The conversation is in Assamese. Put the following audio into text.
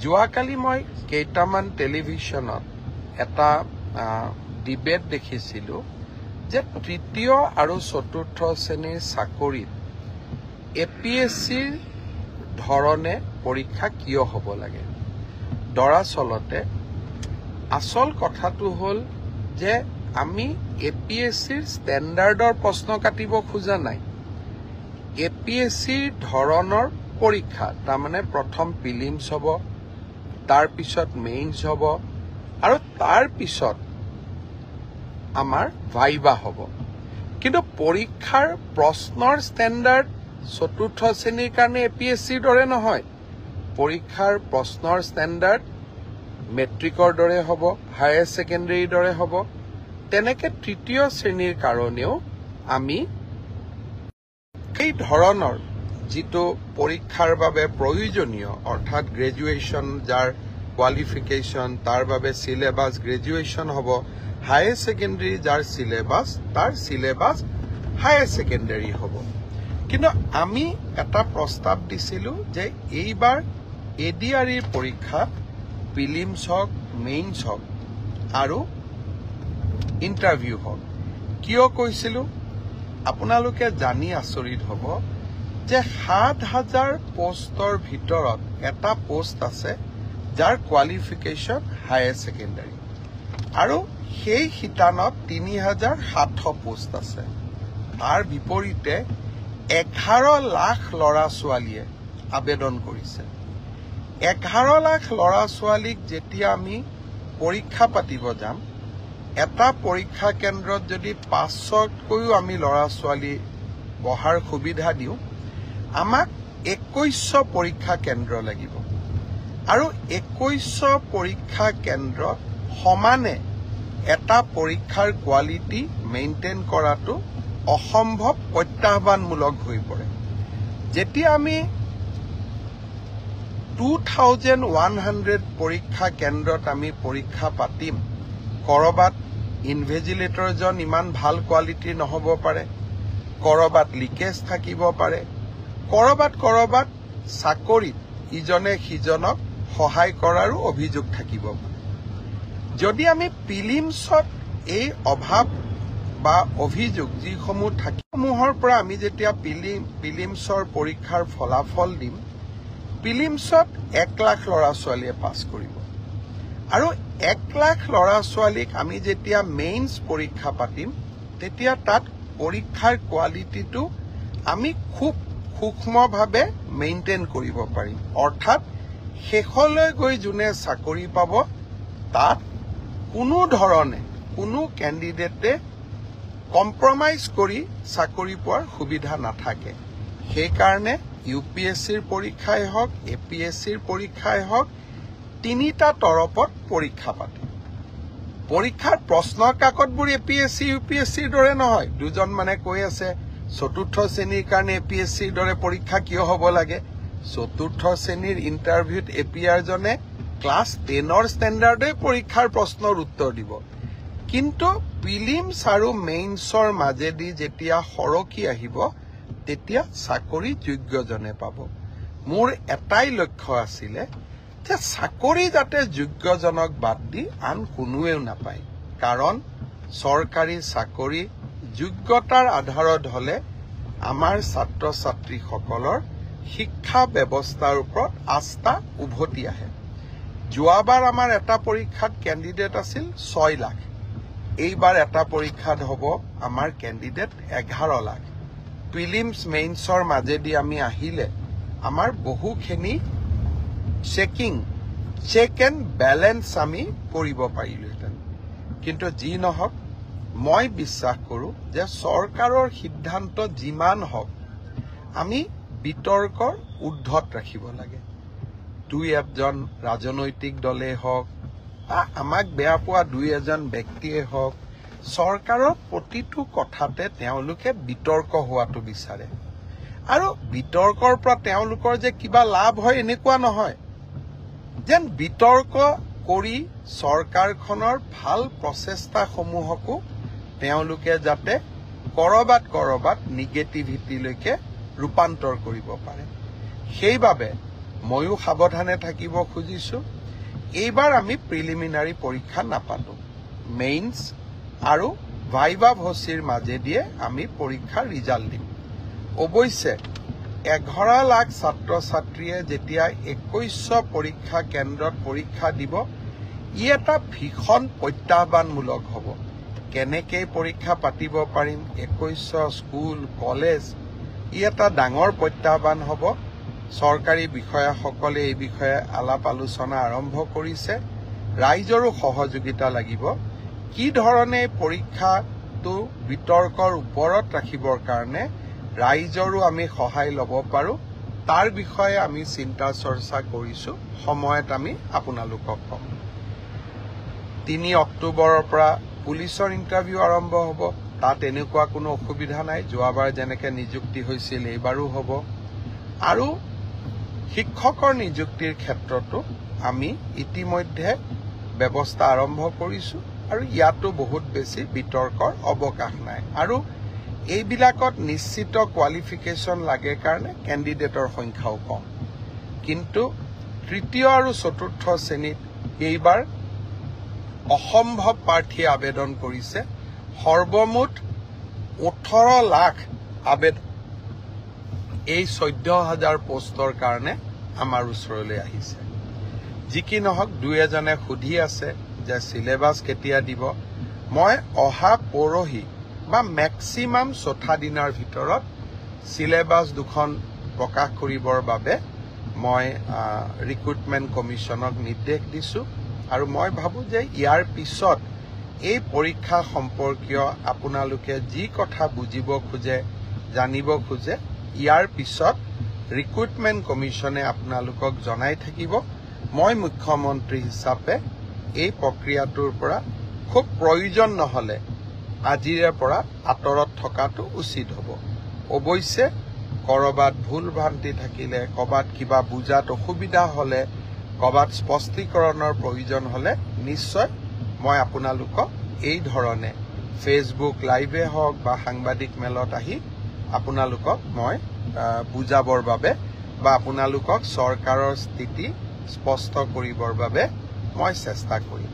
যোৱাকালি মই কেইটামান টেলিভিশ্যনত এটা ডিবেট দেখিছিলোঁ যে তৃতীয় আৰু চতুৰ্থ শ্ৰেণীৰ চাকৰিত APSCৰ ধৰণে পৰীক্ষা কিয় হ'ব লাগে। দৰাচলতে আসল কথাটো হ'ল যে আমি APSCৰ ষ্টেণ্ডাৰ্ডৰ প্ৰশ্ন কাটিব খোজা নাই। APSCৰ ধৰণৰ পৰীক্ষা তাৰমানে প্ৰথম প্ৰিলিমছ হ'ব, তাৰ পিছত মেইনছ হ'ব আৰু তাৰ পিছত আমাৰ ভাইবা হ'ব। কিন্তু পৰীক্ষাৰ প্ৰশ্নৰ ষ্টেণ্ডাৰ্ড চতুৰ্থ শ্ৰেণীৰ কাৰণে APSCৰ দৰে নহয়। পৰীক্ষাৰ প্ৰশ্নৰ ষ্টেণ্ডাৰ্ড মেট্ৰিকৰ দৰে হ'ব, হায়াৰ ছেকেণ্ডেৰীৰ দৰে হ'ব। তেনেকে তৃতীয় শ্ৰেণীৰ কাৰণেও আমি সেই ধৰণৰ যিটো পৰীক্ষাৰ বাবে প্ৰয়োজনীয় অৰ্থাৎ গ্ৰেজুৱেশ্যন যাৰ কোৱালিফিকেশ্যন তাৰ বাবে সিলেবাছ গ্ৰেজুৱেশ্যন হ'ব, হায়াৰ ছেকেণ্ডেৰী যাৰ সিলেবাছ তাৰ সিলেবাছ হায়াৰ ছেকেণ্ডেৰী হ'ব। কিন্তু আমি এটা প্ৰস্তাৱ দিছিলোঁ যে এইবাৰ ADREৰ পৰীক্ষাত প্ৰিলিমছ হওক, মেইনছ হওক আৰু ইণ্টাৰভিউ হওক। কিয় কৈছিলোঁ আপোনালোকে জানি আচৰিত হ'ব যে ৭,০০০ পোষ্টৰ ভিতৰত এটা পোষ্ট আছে যাৰ কোৱালিফিকেশ্যন হায়াৰ ছেকেণ্ডাৰী আৰু সেই শিতানত ৩,৭০০ পোষ্ট আছে। তাৰ বিপৰীতে ১১ লাখ ল'ৰা ছোৱালীয়ে আবেদন কৰিছে। ১১ লাখ ল'ৰা ছোৱালীক যেতিয়া আমি পৰীক্ষা পাতিব যাম, এটা পৰীক্ষা কেন্দ্ৰত যদি ৫০০তকৈও আমি ল'ৰা ছোৱালী বহাৰ সুবিধা দিওঁ, আমাক ২১০০ পৰীক্ষা কেন্দ্ৰ লাগিব আৰু ২১০০ পৰীক্ষা কেন্দ্ৰত সমানে এটা পৰীক্ষাৰ কোৱালিটি মেইনটেইন কৰাটো অসম্ভৱ, প্ৰত্যাহ্বানমূলক হৈ পৰে। যেতিয়া আমি 2100 পৰীক্ষা কেন্দ্ৰত আমি পৰীক্ষা পাতিম, কৰবাত ইনভেজিলেটৰজন ইমান ভাল কোৱালিটিৰ নহ'ব পাৰে, কৰবাত লিকেজ থাকিব পাৰে, কৰবাত চাকৰিত ইজনে সিজনক সহায় কৰাৰো অভিযোগ থাকিব পাৰে। যদি আমি প্ৰিলিমছত এই অভাৱ বা অভিযোগ যিসমূহ থাকিসমূহৰ পৰা আমি যেতিয়া প্ৰিলিমছৰ পৰীক্ষাৰ ফলাফল দিম, প্ৰিলিমছত ১ লাখ ল'ৰা ছোৱালীয়ে পাছ কৰিব আৰু ১ লাখ ল'ৰা ছোৱালীক আমি যেতিয়া মেইনছ পৰীক্ষা পাতিম, তেতিয়া তাত পৰীক্ষাৰ কোৱালিটিটো আমি খুব সূক্ষ্মভাৱে মেইনটেইন কৰিব পাৰিম। অৰ্থাৎ শেষলৈ গৈ যোনে চাকৰি পাব, তাত কোনো ধৰণে কোনো কেণ্ডিডেটে কম্প্ৰমাইজ কৰি চাকৰি পোৱাৰ সুবিধা নাথাকে। সেইকাৰণে UPSCৰ পৰীক্ষাই হওক, APSCৰ পৰীক্ষাই হওক, তিনিটা তৰপত পৰীক্ষা পাতে। পৰীক্ষাৰ প্ৰশ্ন কাকতবোৰ APSC UPSCৰ দৰে নহয়। দুজন মানে কৈ আছে চতুৰ্থ শ্ৰেণীৰ কাৰণে APSCৰ দৰে পৰীক্ষা কিয় হ'ব লাগে। চতুৰ্থ শ্ৰেণীৰ ইণ্টাৰভিউত APR জনে ক্লাছ 10ৰ ষ্টেণ্ডাৰ্ডে পৰীক্ষাৰ প্ৰশ্নৰ উত্তৰ দিব। কিন্তু প্ৰিলিমছ আৰু মেইনছৰ মাজেদি যেতিয়া সৰকি আহিব, তেতিয়া চাকৰি যোগ্যজনে পাব। মোৰ এটাই লক্ষ্য আছিলে যে চাকৰি যাতে যোগ্যজনক বাদ দি আন কোনোৱেও নাপায়। কাৰণ চৰকাৰী চাকৰি যোগ্যতাৰ আধাৰত হ'লে আমাৰ ছাত্ৰ ছাত্ৰীসকলৰ শিক্ষা ব্যৱস্থাৰ ওপৰত আস্থা উভতি আহে। যোৱাবাৰ আমাৰ এটা পৰীক্ষাত কেণ্ডিডেট আছিল ৬ লাখ। এইবাৰ এটা পৰীক্ষাত হ'ব আমাৰ কেণ্ডিডেট ১১ লাখ। প্ৰিলিমছ মেইনছৰ মাজেদি আমি আহিলে আমাৰ বহুখিনি চেক এণ্ড বেলেঞ্চ আমি কৰিব পাৰিলোহেঁতেন। কিন্তু যি নহওক, মই বিশ্বাস কৰোঁ যে চৰকাৰৰ সিদ্ধান্ত যিমান হওক আমি বিতৰ্কৰ ঊৰ্ধত ৰাখিব লাগে। দুই এজন ৰাজনৈতিক দলেই হওক, আমাক বেয়া পোৱা দুই এজন ব্যক্তিয়ে হওক, চৰকাৰৰ প্ৰতিটো কথাতে তেওঁলোকে বিতৰ্ক হোৱাটো বিচাৰে। আৰু বিতৰ্কৰ পৰা তেওঁলোকৰ যে কিবা লাভ হয় এনেকুৱা নহয়। যেন বিতৰ্ক কৰি চৰকাৰখনৰ ভাল প্ৰচেষ্টাসমূহকো তেওঁলোকে যাতে কৰবাত নিগেটিভিটিলৈকে ৰূপান্তৰ কৰিব পাৰে। সেইবাবে ময়ো সাৱধানে থাকিব খুজিছো। এইবাৰ আমি প্ৰিলিমিনাৰী পৰীক্ষা নাপাতো, মেইনছ আৰু ভাইভা ভচিৰ মাজেদিয়ে আমি পৰীক্ষাৰ ৰিজাল্ট দিম। অৱশ্যে 11 লাখ ছাত্ৰ ছাত্ৰীয়ে যেতিয়া 2100 পৰীক্ষা কেন্দ্ৰত পৰীক্ষা দিব, ই এটা ভীষণ প্ৰত্যাহ্বানমূলক হ'ব। কেনেকে পৰীক্ষা পাতিব পাৰিম, 2100 স্কুল কলেজ, ই এটা ডাঙৰ প্ৰত্যাহ্বান হ'ব। চৰকাৰী বিষয়াসকলে এই বিষয়ে আলাপ আলোচনা আৰম্ভ কৰিছে। ৰাইজৰো সহযোগিতা লাগিব। কি ধৰণে পৰীক্ষাটো বিতৰ্কৰ ওপৰত ৰাখিবৰ কাৰণে ৰাইজৰো আমি সহায় ল'ব পাৰো, তাৰ বিষয়ে আমি চিন্তা চৰ্চা কৰিছো। সময়ত আমি আপোনালোকক কম। 3 অক্টোবৰৰ পৰা পুলিচৰ ইণ্টাৰভিউ আৰম্ভ হ'ব। তাত এনেকুৱা কোনো অসুবিধা নাই, যোৱাবাৰ যেনেকৈ নিযুক্তি হৈছিল এইবাৰো হ'ব। আৰু শিক্ষকৰ নিযুক্তিৰ ক্ষেত্ৰতো আমি ইতিমধ্যে ব্যৱস্থা আৰম্ভ কৰিছো আৰু ইয়াতো বহুত বেছি বিতৰ্কৰ অৱকাশ নাই। আৰু এইবিলাকত নিশ্চিত কোৱালিফিকেশ্যন লাগে কাৰণে কেণ্ডিডেটৰ সংখ্যাও কম। কিন্তু তৃতীয় আৰু চতুৰ্থ শ্ৰেণীত এইবাৰ অসম্ভৱ প্ৰাৰ্থীয়ে আবেদন কৰিছে। সৰ্বমুঠ 18 লাখ আবেদন এই 14,000 পোষ্টৰ কাৰণে আমাৰ ওচৰলৈ আহিছে। যি কি নহওক, দুই এজনে সুধি আছে যে সিলেবাছ কেতিয়া দিব। মই অহা পৰহি বা মেক্সিমাম 4 দিনৰ ভিতৰত সিলেবাছ দুখন প্ৰকাশ কৰিবৰ বাবে মই ৰিক্ৰুটমেণ্ট কমিশ্যনক নিৰ্দেশ দিছো। আৰু মই ভাবো যে ইয়াৰ পিছত এই পৰীক্ষা সম্পৰ্কীয় আপোনালোকে যি কথা বুজিব খোজে, জানিব খোজে, ইয়াৰ পিছত ৰিক্ৰুটমেণ্ট কমিশ্যনে আপোনালোকক জনাই থাকিব। মই মুখ্যমন্ত্ৰী হিচাপে এই প্ৰক্ৰিয়াটোৰ পৰা খুব প্ৰয়োজন নহলে আজিৰে পৰা আঁতৰত থকাটো উচিত হ'ব। অৱশ্যে কৰবাত ভুল ভ্ৰান্তি থাকিলে, কৰবাত কিবা বুজাত অসুবিধা হলে, কৰবাত স্পষ্টীকৰণৰ প্ৰয়োজন হলে নিশ্চয় মই আপোনালোকক এই ধৰণে ফেচবুক লাইভে হওক বা সাংবাদিক মেলত আহি আপোনালোকক মই বুজাবৰ বাবে বা আপোনালোকক চৰকাৰৰ স্থিতি স্পষ্ট কৰিবৰ বাবে মই চেষ্টা কৰিম।